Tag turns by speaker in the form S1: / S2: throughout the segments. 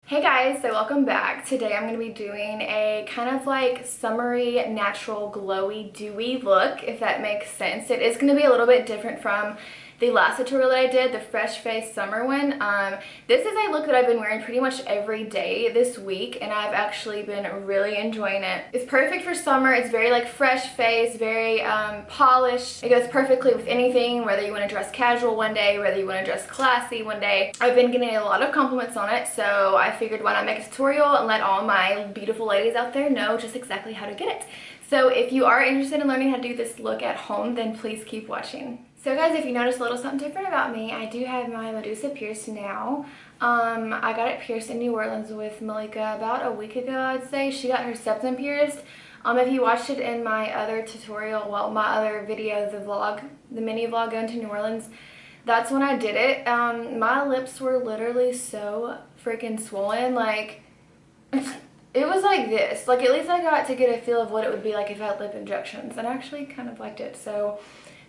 S1: Hey guys, so welcome back. Today I'm going to be doing a kind of like summery, natural, glowy, dewy look, if that makes sense. It is going to be a little bit different from the last tutorial that I did, the fresh face summer one. This is a look that I've been wearing pretty much every day this week, and I've actually been really enjoying it. It's perfect for summer. It's very like fresh face, very polished. It goes perfectly with anything, whether you want to dress casual one day, whether you want to dress classy one day. I've been getting a lot of compliments on it, so I figured why not make a tutorial and let all my beautiful ladies out there know just exactly how to get it. So if you are interested in learning how to do this look at home, then please keep watching. So guys, if you notice a little something different about me, I do have my Medusa pierced now. I got it pierced in New Orleans with Malika about a week ago, I'd say. She got her septum pierced. If you watched it in my other tutorial, well, my other video, the vlog, the mini vlog going to New Orleans, that's when I did it. My lips were literally so freaking swollen, like, it was like this. Like, at least I got to get a feel of what it would be like if I had lip injections, and I actually kind of liked it. So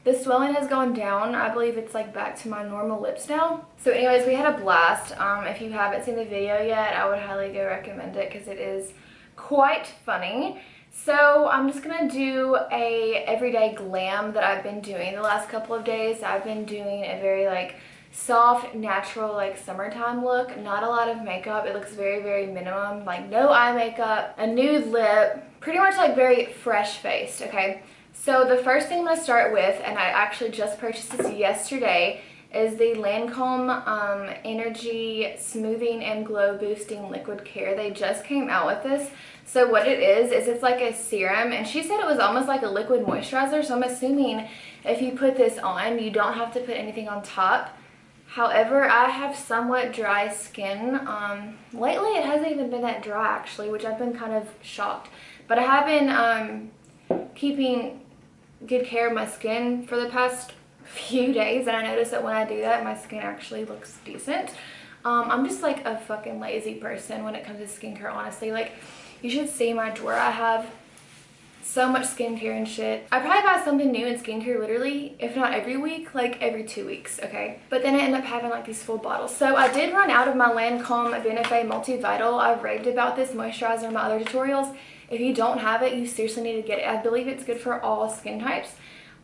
S1: the swelling has gone down. I believe it's like back to my normal lips now. So anyways, we had a blast. If you haven't seen the video yet, I would highly go recommend it because it is quite funny. So I'm just gonna do a everyday glam that I've been doing the last couple of days. I've been doing a very like soft, natural, like summertime look. Not a lot of makeup. It looks very, very minimum. Like no eye makeup, a nude lip, pretty much like very fresh faced, okay? So the first thing I'm going to start with, and I actually just purchased this yesterday, is the Lancome Ènergie Smoothing and Glow Boosting Liquid Care. They just came out with this. So what it is it's like a serum, and she said it was almost like a liquid moisturizer, so I'm assuming if you put this on, you don't have to put anything on top. However, I have somewhat dry skin. Lately it hasn't even been that dry actually, which I've been kind of shocked. But I have been keeping good care of my skin for the past few days, and I noticed that when I do that, my skin actually looks decent. I'm just like a fucking lazy person when it comes to skincare, honestly. Like, you should see my drawer. I have so much skincare and shit. I probably buy something new in skincare literally, if not every week, like every 2 weeks, okay? But then I end up having like these full bottles. So I did run out of my Lancome Benefit Multivital. I've raved about this moisturizer in my other tutorials. If you don't have it, you seriously need to get it. I believe it's good for all skin types.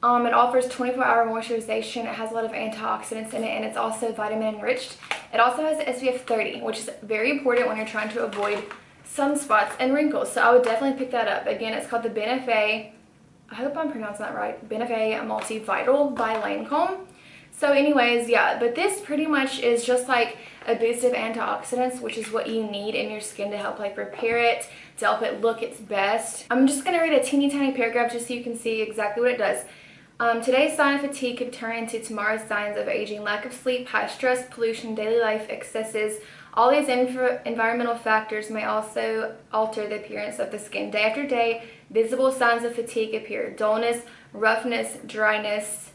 S1: It offers 24-hour moisturization. It has a lot of antioxidants in it, and it's also vitamin enriched. It also has SPF 30, which is very important when you're trying to avoid sunspots and wrinkles. So I would definitely pick that up. Again, it's called the Benefit, I hope I'm pronouncing that right, Benefit Multivital by Lancome. So anyways, yeah, but this pretty much is just like a boost of antioxidants, which is what you need in your skin to help like repair it, to help it look its best. I'm just going to read a teeny tiny paragraph just so you can see exactly what it does. Today's sign of fatigue could turn into tomorrow's signs of aging. Lack of sleep, high stress, pollution, daily life excesses. All these environmental factors may also alter the appearance of the skin. Day after day, visible signs of fatigue appear. Dullness, roughness, dryness.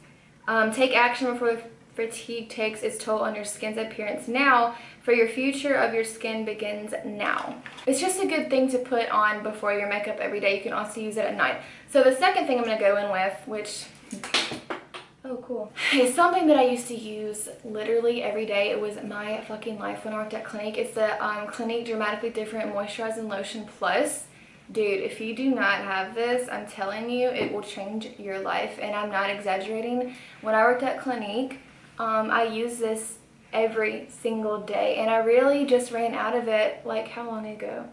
S1: Take action before the fatigue takes its toll on your skin's appearance now, for your future of your skin begins now. It's just a good thing to put on before your makeup every day. You can also use it at night. So the second thing I'm going to go in with, which, oh cool, is something that I used to use literally every day. It was my fucking life when I worked at Clinique. It's the Clinique Dramatically Different Moisturizing Lotion Plus. Dude, if you do not have this, I'm telling you, it will change your life, and I'm not exaggerating. When I worked at Clinique, I used this every single day, and I really just ran out of it, like, how long ago?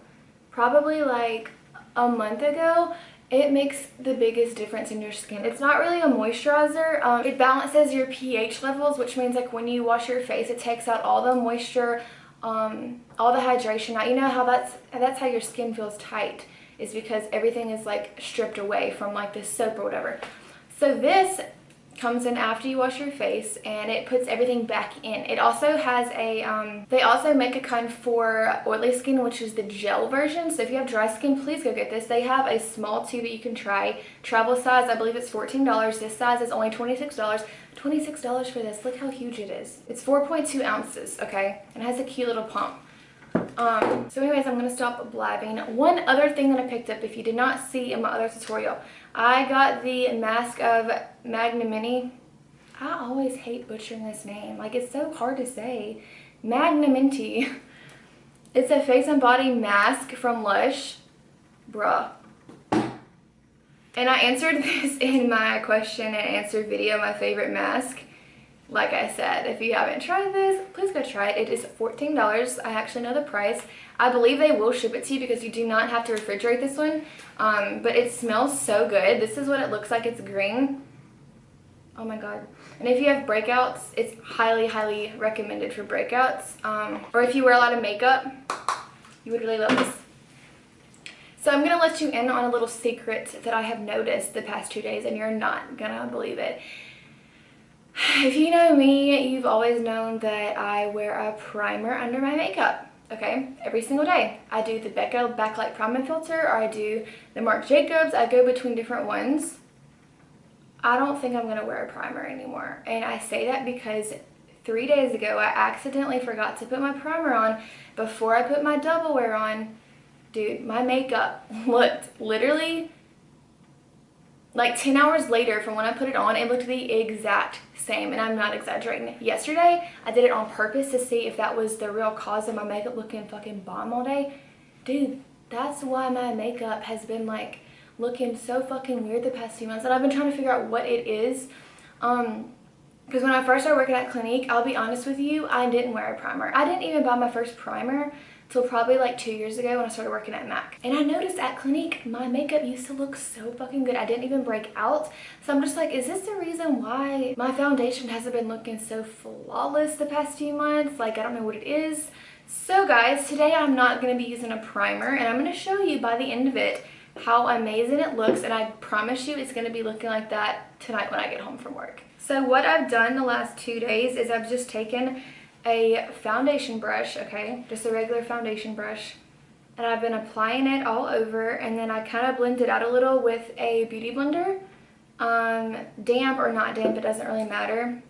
S1: Probably like a month ago. It makes the biggest difference in your skin. It's not really a moisturizer. It balances your pH levels, which means like when you wash your face, it takes out all the moisture, all the hydration out. You know how that's how your skin feels tight, is because everything is like stripped away from like this soap or whatever. So this comes in after you wash your face, and it puts everything back in. It also has a they also make a kind for oily skin, which is the gel version. So if you have dry skin, please go get this. They have a small tube that you can try. Travel size, I believe it's $14. This size is only $26. $26 for this. Look how huge it is. It's 4.2 ounces, okay? And it has a cute little pump. So anyways, I'm going to stop blabbing. One other thing that I picked up, if you did not see in my other tutorial, I got the mask of Magnamini. I always hate butchering this name. Like, it's so hard to say. Magnamini. It's a face and body mask from Lush. Bruh. And I answered this in my question and answer video, my favorite mask. Like I said, if you haven't tried this, please go try it. It is $14. I actually know the price. I believe they will ship it to you because you do not have to refrigerate this one. But it smells so good. This is what it looks like. It's green. Oh my god. And if you have breakouts, it's highly, highly recommended for breakouts. Or if you wear a lot of makeup, you would really love this. So I'm going to let you in on a little secret that I have noticed the past 2 days, and you're not going to believe it. If you know me, you've always known that I wear a primer under my makeup, okay? Every single day. I do the Becca Backlight Primer Filter, or I do the Marc Jacobs. I go between different ones. I don't think I'm going to wear a primer anymore. And I say that because 3 days ago, I accidentally forgot to put my primer on before I put my double wear on. Dude, my makeup looked literally like 10 hours later from when I put it on, it looked the exact same, and I'm not exaggerating. Yesterday, I did it on purpose to see if that was the real cause of my makeup looking fucking bomb all day. Dude, that's why my makeup has been like looking so fucking weird the past few months, and I've been trying to figure out what it is. Because when I first started working at Clinique, I'll be honest with you, I didn't wear a primer. I didn't even buy my first primer till probably like 2 years ago when I started working at MAC. And I noticed at Clinique, my makeup used to look so fucking good. I didn't even break out. So I'm just like, is this the reason why my foundation hasn't been looking so flawless the past few months? Like, I don't know what it is. So guys, today I'm not going to be using a primer, and I'm going to show you by the end of it how amazing it looks, and I promise you it's going to be looking like that tonight when I get home from work. So what I've done the last 2 days is I've just taken a foundation brush, okay, just a regular foundation brush, and I've been applying it all over, and then I kind of blend it out a little with a beauty blender. Damp or not damp, it doesn't really matter,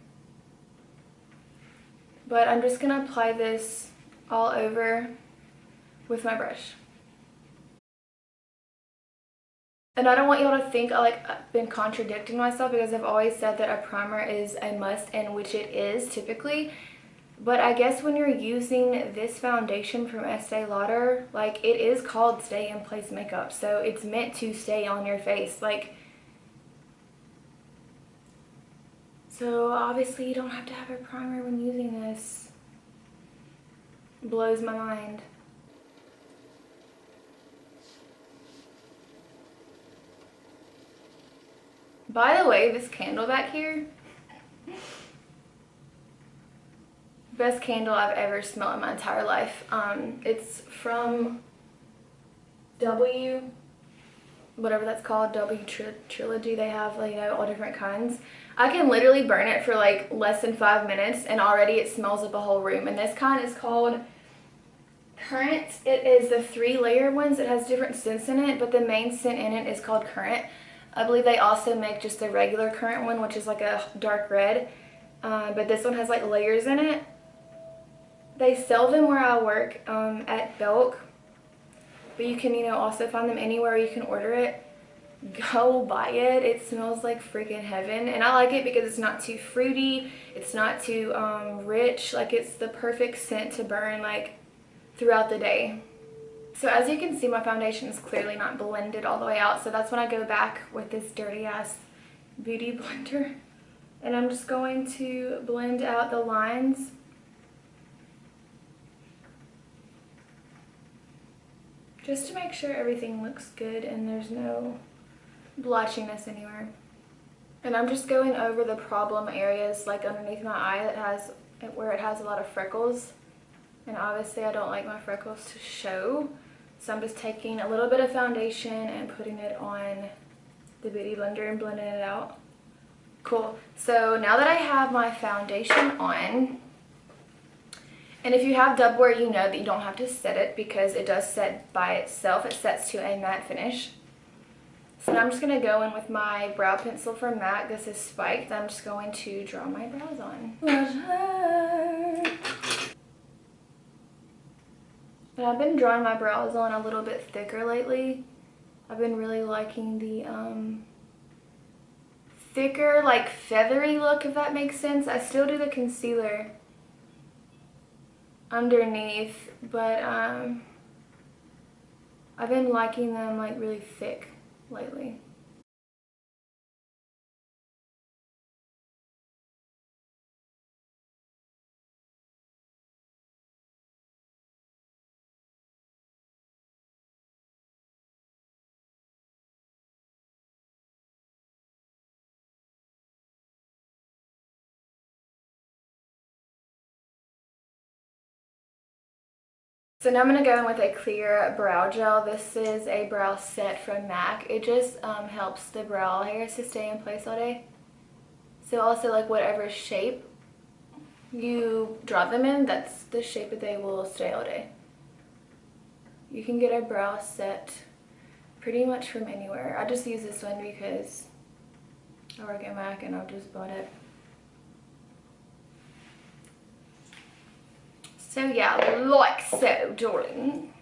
S1: but I'm just gonna apply this all over with my brush. And I don't want y'all to think I've been contradicting myself, because I've always said that a primer is a must, and which it is typically. But I guess when you're using this foundation from Estee Lauder, like, it is called Stay in Place Makeup. So it's meant to stay on your face. Like, so obviously you don't have to have a primer when using this. It blows my mind. By the way, this candle back here, best candle I've ever smelled in my entire life. It's from whatever that's called, Trilogy. They have, like, you know, all different kinds. I can literally burn it for like less than 5 minutes, and already it smells up a whole room. And this kind is called Current. It is the 3-layer ones. It has different scents in it, but the main scent in it is called Current. I believe they also make just the regular Current one, which is like a dark red, but this one has like layers in it. They sell them where I work, at Belk, but you can, you know, also find them anywhere you can order it. Go buy it. It smells like freaking heaven, and I like it because it's not too fruity, it's not too rich. Like, it's the perfect scent to burn like throughout the day. So as you can see, my foundation is clearly not blended all the way out, so that's when I go back with this dirty ass beauty blender, and I'm just going to blend out the lines. Just to make sure everything looks good and there's no blotchiness anywhere. And I'm just going over the problem areas, like underneath my eye where it has a lot of freckles. And obviously I don't like my freckles to show. So I'm just taking a little bit of foundation and putting it on the beauty blender and blending it out. Cool. So now that I have my foundation on, and if you have double wear, you know that you don't have to set it because it does set by itself. It sets to a matte finish. So now I'm just going to go in with my brow pencil from MAC. This is spiked. I'm just going to draw my brows on. And I've been drawing my brows on a little bit thicker lately. I've been really liking the thicker, like feathery look, if that makes sense. I still do the concealer, underneath, but I've been liking them like really thick lately. So now I'm going to go in with a clear brow gel. This is a brow set from MAC. It just helps the brow hairs to stay in place all day. So also like whatever shape you draw them in, that's the shape that they will stay all day. You can get a brow set pretty much from anywhere. I just use this one because I work at MAC and I've just bought it. So yeah, like so, darling.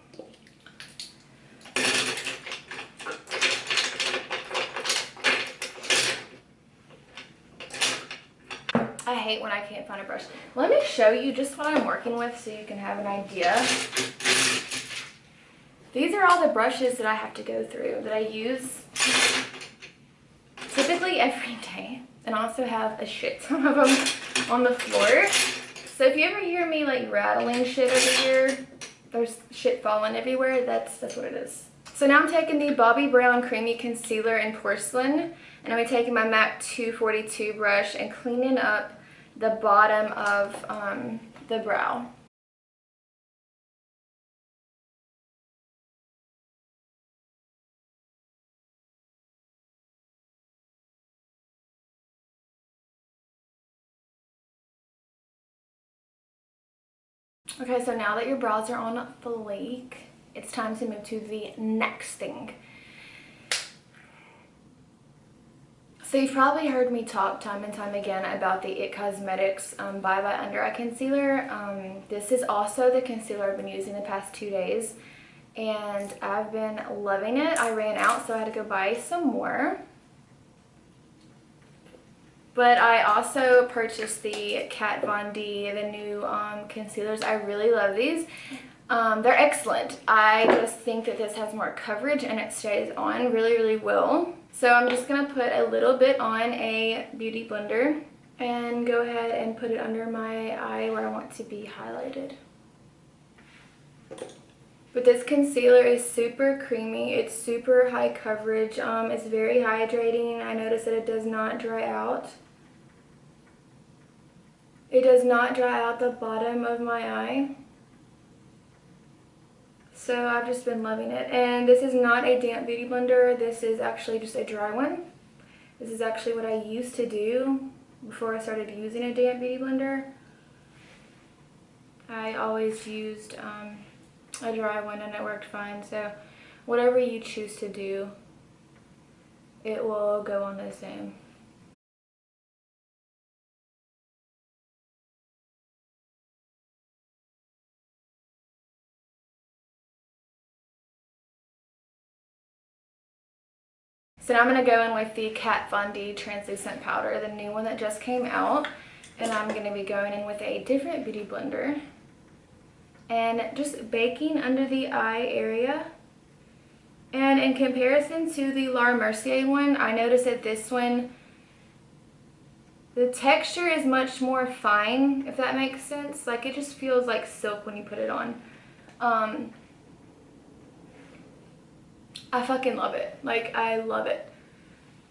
S1: I hate when I can't find a brush. Let me show you just what I'm working with so you can have an idea. These are all the brushes that I have to go through, that I use typically every day, and I also have a shit ton of them on the floor. So if you ever hear me like rattling shit over here, there's shit falling everywhere, that's what it is. So now I'm taking the Bobbi Brown Creamy Concealer in Porcelain, and I'm taking my MAC 242 brush and cleaning up the bottom of the brow. Okay, so now that your brows are on fleek, it's time to move to the next thing. So you've probably heard me talk time and time again about the IT Cosmetics ByeBye Under Eye Concealer. This is also the concealer I've been using the past 2 days, and I've been loving it. I ran out, so I had to go buy some more. But I also purchased the Kat Von D, the new concealers. I really love these. They're excellent. I just think that this has more coverage and it stays on really, really well. So I'm just going to put a little bit on a beauty blender and go ahead and put it under my eye where I want to be highlighted. But this concealer is super creamy. It's super high coverage. It's very hydrating. I notice that it does not dry out. It does not dry out the bottom of my eye. So I've just been loving it. And this is not a damp beauty blender. This is actually just a dry one. This is actually what I used to do before I started using a damp beauty blender. I always used a dry one and it worked fine. So whatever you choose to do, it will go on the same. So now I'm going to go in with the Kat Von D Translucent Powder, the new one that just came out. And I'm going to be going in with a different beauty blender and just baking under the eye area. And in comparison to the Laura Mercier one, I noticed that this one, the texture is much more fine, if that makes sense. Like, it just feels like silk when you put it on. I fucking love it. Like, I love it.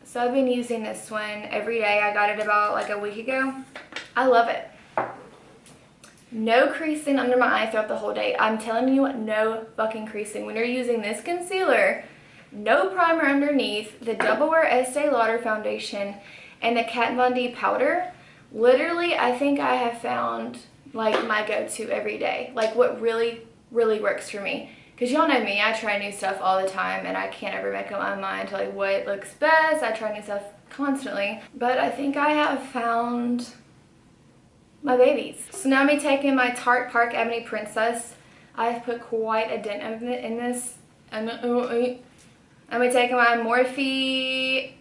S1: So I've been using this one every day. I got it about like a week ago. I love it. No creasing under my eye throughout the whole day. I'm telling you, no fucking creasing. When you're using this concealer, no primer underneath, the Double Wear Estee Lauder foundation, and the Kat Von D powder, literally, I think I have found like my go-to every day. Like what really, really works for me. Because y'all know me, I try new stuff all the time and I can't ever make up my mind to like what looks best. I try new stuff constantly. But I think I have found my babies. So now I'm taking my Tarte Park Avenue Princess. I've put quite a dent in this. I'm taking my Morphe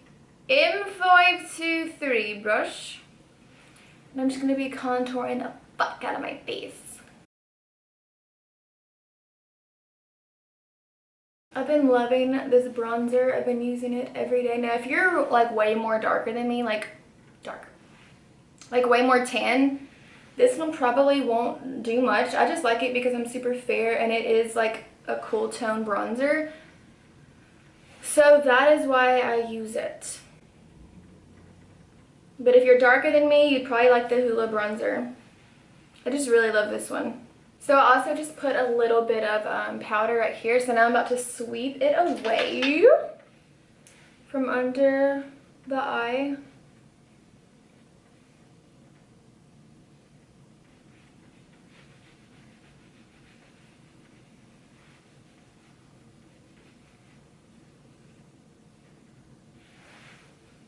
S1: M523 brush. And I'm just going to be contouring the fuck out of my face. I've been loving this bronzer. I've been using it every day. Now, if you're like way more darker than me, like way more tan, this one probably won't do much. I just like it because I'm super fair and it is like a cool tone bronzer. So that is why I use it. But if you're darker than me, you'd probably like the Hoola bronzer. I just really love this one. So I also just put a little bit of powder right here. So now I'm about to sweep it away from under the eye.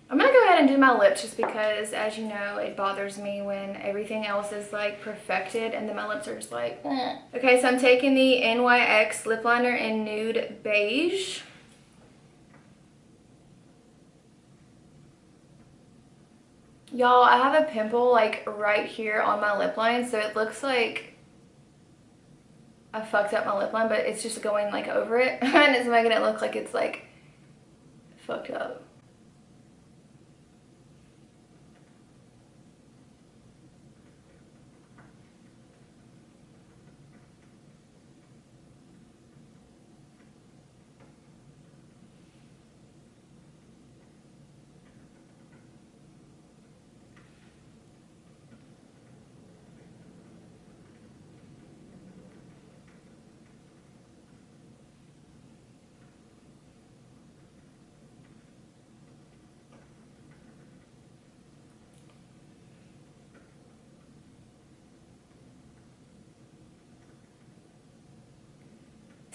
S1: I'm gonna go ahead and do my lips just because, as you know, it bothers me when everything else is like perfected and then my lips are just like, eh. Okay, so I'm taking the NYX lip liner in Nude Beige. Y'all, I have a pimple like right here on my lip line, so it looks like I fucked up my lip line, but it's just going like over it and it's making it look like it's like fucked up.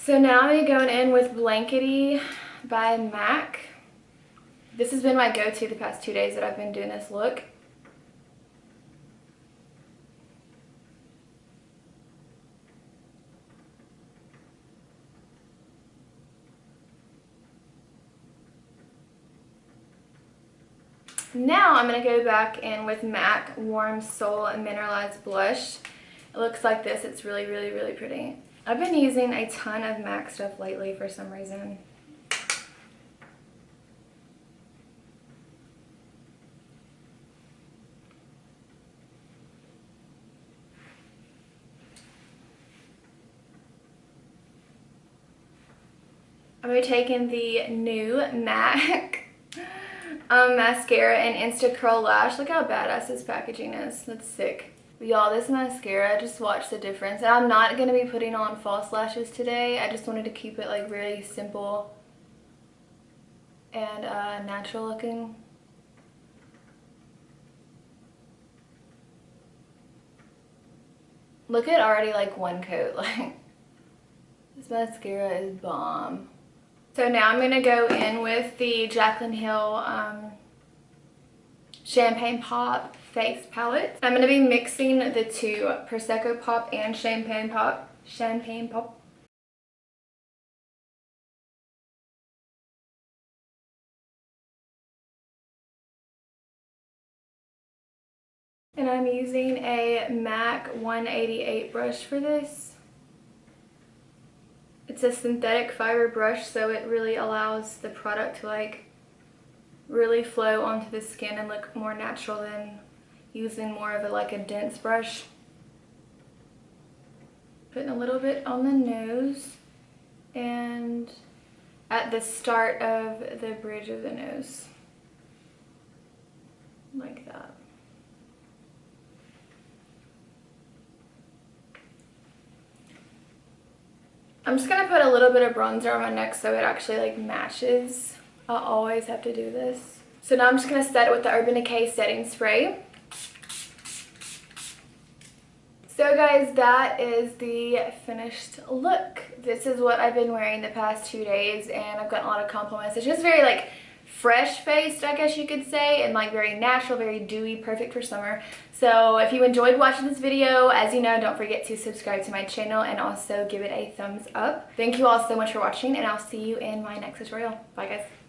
S1: So now I'm going in with Blankety by MAC. This has been my go-to the past 2 days that I've been doing this look. Now I'm going to go back in with MAC Warm Soul Mineralized Blush. It looks like this. It's really, really, really pretty. I've been using a ton of MAC stuff lately for some reason. I'm going to be taking the new MAC mascara and Instacurl Lash. Look how badass this packaging is. That's sick. Y'all, this mascara, just watch the difference. And I'm not going to be putting on false lashes today. I just wanted to keep it like really simple and natural looking. Look at already like one coat. Like, this mascara is bomb. So now I'm going to go in with the Jaclyn Hill Champagne Pop face palette. I'm going to be mixing the two, Prosecco Pop and Champagne Pop. Champagne Pop. And I'm using a MAC 188 brush for this. It's a synthetic fiber brush, so it really allows the product to like really flow onto the skin and look more natural than using more of a dense brush. Putting a little bit on the nose and at the start of the bridge of the nose, like that. I'm just gonna put a little bit of bronzer on my neck so it actually like matches. I always have to do this. So now I'm just gonna set it with the Urban Decay setting spray. So guys, that is the finished look. This is what I've been wearing the past 2 days and I've gotten a lot of compliments. It's just very like fresh faced, I guess you could say, and like very natural, very dewy, perfect for summer. So if you enjoyed watching this video, as you know, don't forget to subscribe to my channel and also give it a thumbs up. Thank you all so much for watching and I'll see you in my next tutorial. Bye guys.